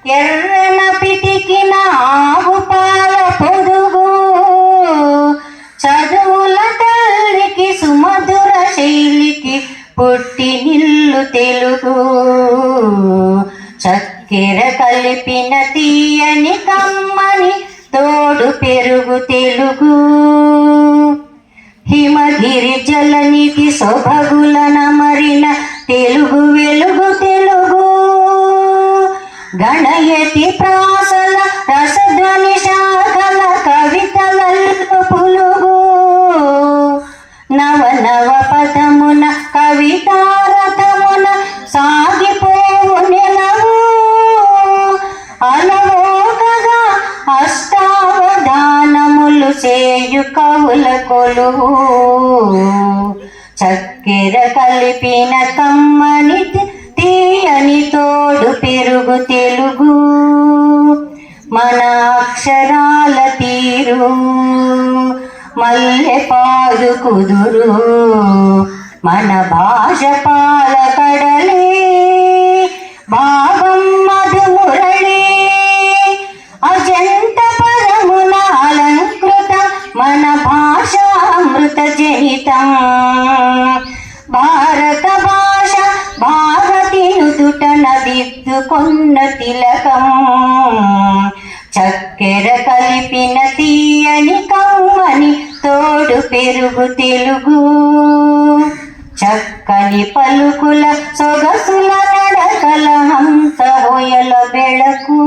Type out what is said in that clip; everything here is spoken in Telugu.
ఎర్రన పితికిన ఆవు పాల పొదుగు చదువుల తల్లికి సుమధుర శైలికి పుట్టి నిల్లు తెలుగు చక్కెర కలిపిన తీయని కమ్మని తోడు పెరుగు తెలుగు హిమగిరి జలనిధి సొబగుల నమరిన తెలుగు వెలుగు తెలుగు గణయతి ప్రాసల రసధ్వని శాఖల కవితలల్లు పులుగు నవ నవ పదమున కవితారథమున సాగిపోవు నెలవు అలవోకగా అష్టావధానములు చేయు కవుల కొలువు చక్కెర కలిపిన కమ్మని తీయని తోడు పెరుగు తెలుగు మన అక్షరాల తీరు మల్లె పాదు కుదురు మన భాష పాల కడలే భావం మధుమురళి అజంత పదమున అలంకృతం మన భాష అమృత జనితం భారత భాష భారతి నుదుట నదిద్దుకొన్న తిలకం చక్కెర కలిపిన తీయని కమ్మని తోడు పెరుగు తెలుగు చక్కని పలుకుల సొగసుల నడకల హంస హోయల బెళకు